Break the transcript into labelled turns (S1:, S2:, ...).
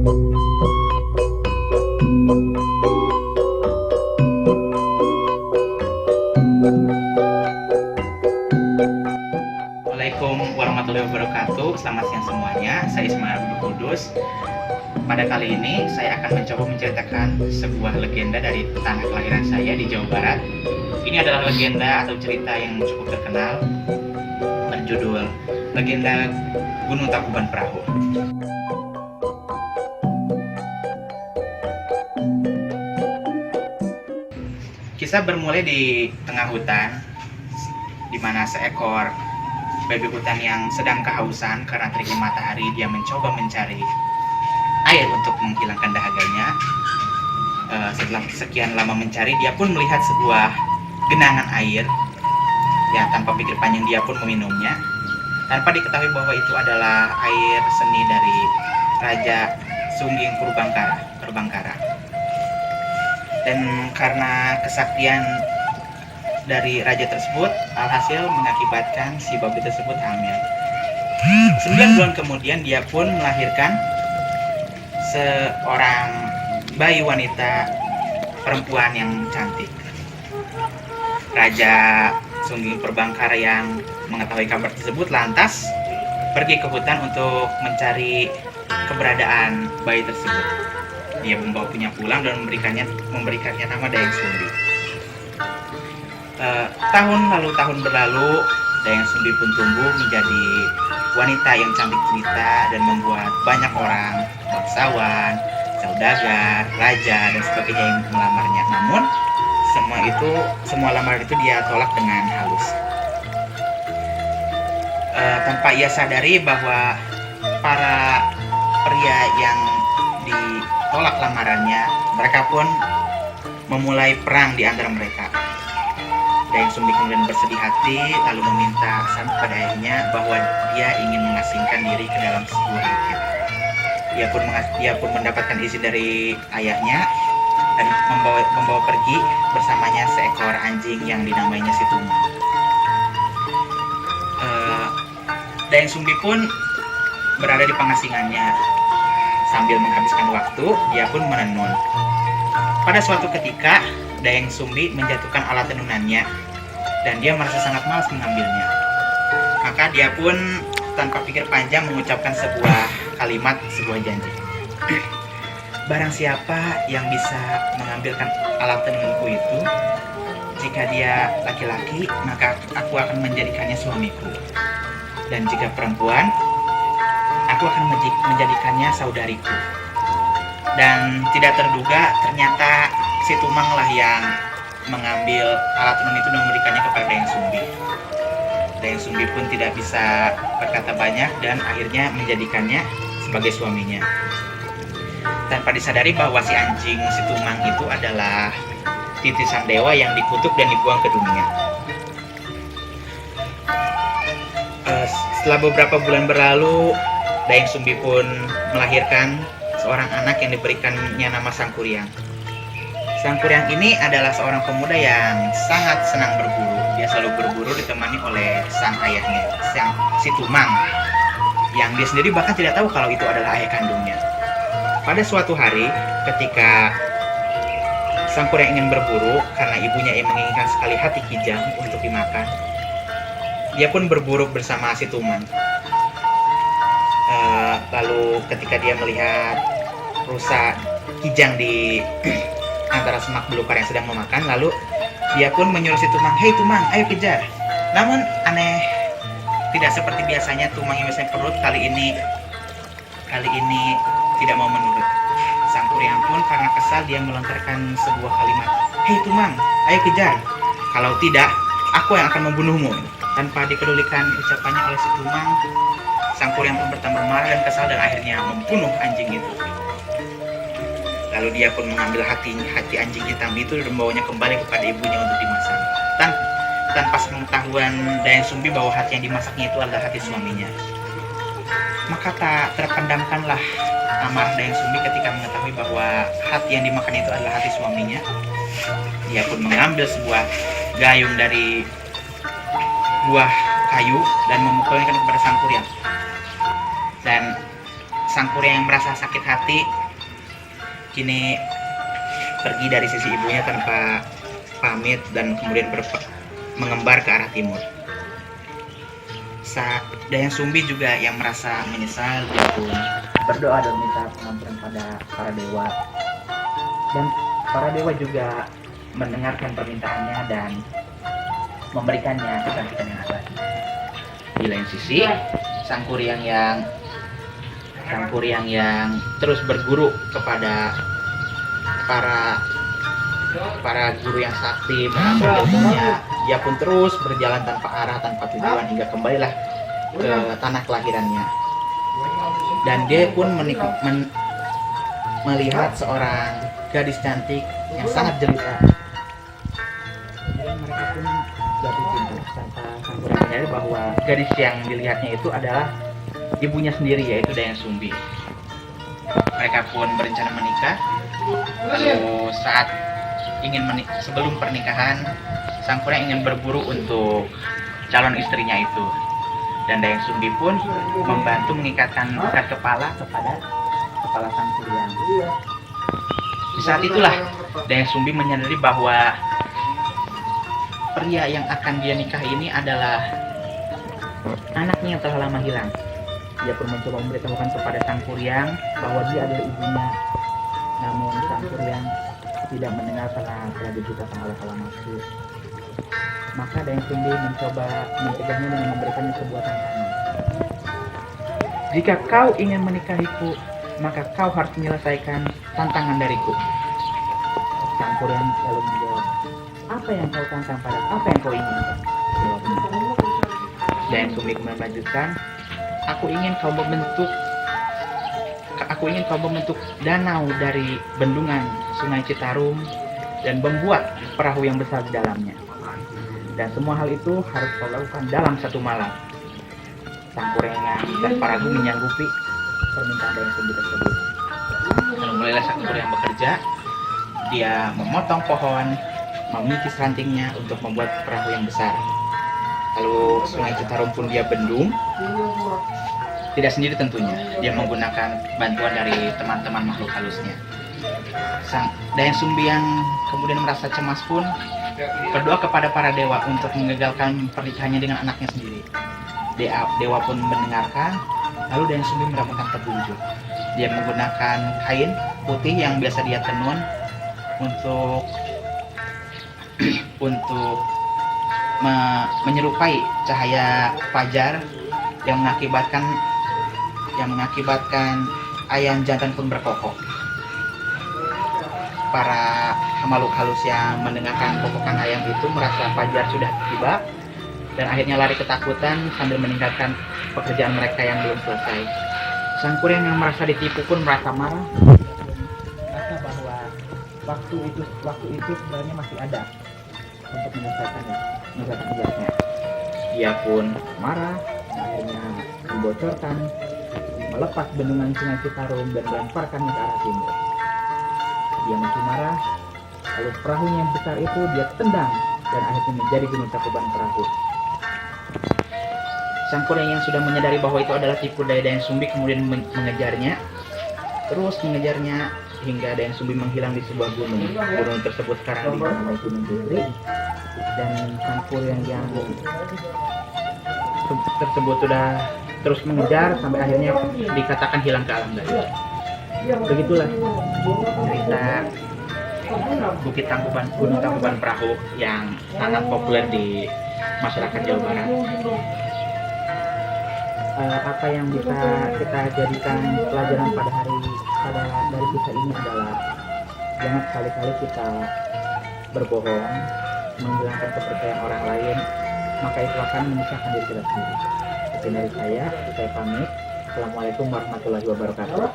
S1: Assalamualaikum warahmatullahi wabarakatuh. Selamat siang semuanya. Saya Ismail Abdul Kudus. Pada kali ini saya akan mencoba menceritakan sebuah legenda dari tanah kelahiran saya di Jawa Barat. Ini adalah legenda atau cerita yang cukup terkenal, berjudul Legenda Gunung Tangkuban Perahu. Kisah bermulai di tengah hutan, di mana seekor babi hutan yang sedang kehausan karena teriknya matahari, dia mencoba mencari air untuk menghilangkan dahaganya. Setelah sekian lama mencari, dia pun melihat sebuah genangan air. Ya, tanpa pikir panjang dia pun meminumnya, tanpa diketahui bahwa itu adalah air seni dari Raja Sungging Purbangkara. Dan karena kesaktian dari raja tersebut, alhasil mengakibatkan si babi tersebut hamil. 9 bulan kemudian dia pun melahirkan seorang bayi wanita perempuan yang cantik. Raja Sungging Purbangkara yang mengetahui kabar tersebut lantas pergi ke hutan untuk mencari keberadaan bayi tersebut. Dia membawa pulang dan memberikannya nama Dayang Sumbi. Tahun berlalu, Dayang Sumbi pun tumbuh menjadi wanita yang cantik jelita dan membuat banyak orang, bangsawan, saudagar, raja dan sebagainya yang melamarnya. Namun semua lamaran itu dia tolak dengan halus. Tanpa ia sadari bahwa para pria yang ditolak lamarannya, mereka pun memulai perang di antara mereka. Dayang Sumbi kemudian bersedih hati lalu meminta saran kepada ayahnya bahwa dia ingin mengasingkan diri ke dalam sebuah bukit. Dia pun mendapatkan izin dari ayahnya dan membawa pergi bersamanya seekor anjing yang dinamainya si Tumang. Dayang Sumbi pun berada di pengasingannya. Sambil menghabiskan waktu, dia pun menenun. Pada suatu ketika, Dayang Sumbi menjatuhkan alat tenunannya dan dia merasa sangat malas mengambilnya. Maka dia pun tanpa pikir panjang mengucapkan sebuah kalimat, sebuah janji. Barang siapa yang bisa mengambilkan alat tenunku itu, jika dia laki-laki, maka aku akan menjadikannya suamiku. Dan jika perempuan, aku akan menjadikannya saudariku. Dan tidak terduga ternyata si Tumang lah yang mengambil alat tenun itu dan memberikannya kepada Dayang Sumbi. Dayang Sumbi pun tidak bisa berkata banyak dan akhirnya menjadikannya sebagai suaminya. Tanpa disadari bahwa si anjing si Tumang itu adalah titisan dewa yang dikutuk dan dibuang ke dunia. Setelah beberapa bulan berlalu, Dayang Sumbi pun melahirkan seorang anak yang diberikannya nama Sangkuriang. Sangkuriang ini adalah seorang pemuda yang sangat senang berburu. Dia selalu berburu ditemani oleh sang ayahnya, si Tumang, yang dia sendiri bahkan tidak tahu kalau itu adalah ayah kandungnya. Pada suatu hari, ketika Sangkuriang ingin berburu karena ibunya yang menginginkan sekali hati kijang untuk dimakan, dia pun berburu bersama si Tumang. Lalu ketika dia melihat rusa kijang di antara semak belukar yang sedang memakan, lalu dia pun menyuruh si Tumang, "Hei Tumang, ayo kejar." Namun aneh, tidak seperti biasanya Tumang yang biasanya perut, kali ini tidak mau menurut. Sangkuriang pun karena kesal dia melontarkan sebuah kalimat, "Hei Tumang, ayo kejar. Kalau tidak, aku yang akan membunuhmu." Tanpa dikedulikan ucapannya oleh si Tumang, Sangkuriang pun bertambah marah dan kesal dan akhirnya membunuh anjing itu. Lalu dia pun mengambil hati anjing hitam itu dan membawanya kembali kepada ibunya untuk dimasak. Tanpa sepengetahuan Dayang Sumbi bahwa hati yang dimasaknya itu adalah hati suaminya. Maka tak terpendamkanlah amarah Dayang Sumbi ketika mengetahui bahwa hati yang dimakan itu adalah hati suaminya. Dia pun mengambil sebuah gayung dari buah kayu dan memukulnya kepada Sangkuriang. Dan sang kuryang yang merasa sakit hati kini pergi dari sisi ibunya tanpa pamit dan kemudian mengembar ke arah timur. Dayang Sumbi juga yang merasa menyesal, dia pun berdoa dan minta pengampunan pada para dewa. Dan para dewa juga mendengarkan permintaannya dan memberikannya kecantikan yang abadi. Di lain sisi, sang kuryang yang terus berguru kepada para guru yang sakti menambah ilmunya, dia pun terus berjalan tanpa arah, tanpa tujuan hingga kembalilah ke tanah kelahirannya. Dan dia pun melihat seorang gadis cantik yang sangat jelita. Kemudian mereka pun jatuh cinta tanpa sang kuryang menyadari bahwa gadis yang dilihatnya itu adalah ibunya sendiri, yaitu Dayang Sumbi. Mereka pun berencana menikah. Lalu saat sebelum pernikahan, sang kuryang ingin berburu untuk calon istrinya itu. Dan Dayang Sumbi pun membantu mengikatkan ikat kepala kepada kepala sang kuryang. Di saat itulah Dayang Sumbi menyadari bahwa pria yang akan dia nikahi ini adalah anaknya yang telah lama hilang. Dia pun mencoba memberitahukan kepada sang kuryang bahwa dia adalah ibunya. Namun sang kuryang tidak mendengar karena telah dibutakan oleh hawa nafsu. Maka Dayang Sumbi mencoba mencegahnya dengan memberikannya sebuah tantangan. Jika kau ingin menikahiku, maka kau harus menyelesaikan tantangan dariku. Sang kuryang lalu menjawab, apa yang kau tantang padaku? Apa yang kau inginkan? Dayang Sumbi kemudian melanjutkan, aku ingin kau membentuk danau dari bendungan Sungai Citarum dan membuat perahu yang besar di dalamnya. Dan semua hal itu harus kau lakukan dalam 1 malam. Sang kuryang dan para guru menyanggupi permintaan Dayang Sumbi tersebut. Lalu mulailah sang kuryang bekerja. Dia memotong pohon, mengikis rantingnya untuk membuat perahu yang besar. Lalu Sungai Citarum pun dia bendung. Tidak sendiri tentunya, dia menggunakan bantuan dari teman-teman makhluk halusnya. Dayang Sumbi yang kemudian merasa cemas pun berdoa kepada para dewa untuk mengagalkan pernikahannya dengan anaknya sendiri. Dewa pun mendengarkan, lalu Dayang Sumbi mendapatkan petunjuk. Dia menggunakan kain putih yang biasa dia tenun untuk menyerupai cahaya fajar yang mengakibatkan ayam jantan pun berkokok. Para makhluk halus yang mendengarkan kokokan ayam itu merasa fajar sudah tiba dan akhirnya lari ketakutan sambil meninggalkan pekerjaan mereka yang belum selesai. Sang kuryang yang merasa ditipu pun merasa marah, merasa bahwa waktu itu sebenarnya masih ada untuk menyelesaikan tugasnya. Dia pun marah, akhirnya membocorkan, melepas bendungan Sungai Citarum dan melemparkannya ke arah timur. Dia masih marah, lalu perahunya yang besar itu dia tendang dan akhirnya menjadi gunung tangkuban perahu. Sang kuryang yang sudah menyadari bahwa itu adalah tipu daya Dayang Sumbi kemudian mengejarnya hingga Dayang Sumbi menghilang di sebuah gunung. Gunung tersebut sekarang dinamai Gunung Putri, dan sang kuryang yang tersebut sudah terus mengejar sampai akhirnya dikatakan hilang ke alam gaib. Begitulah cerita Gunung Tangkuban Perahu yang sangat populer di masyarakat Jawa Barat. Apa yang bisa kita jadikan pelajaran dari kisah ini adalah jangan sekali-kali kita berbohong, menghilangkan kepercayaan orang lain, maka itu akan menyusahkan diri kita sendiri. Sekian dari saya pamit. Assalamualaikum warahmatullahi wabarakatuh.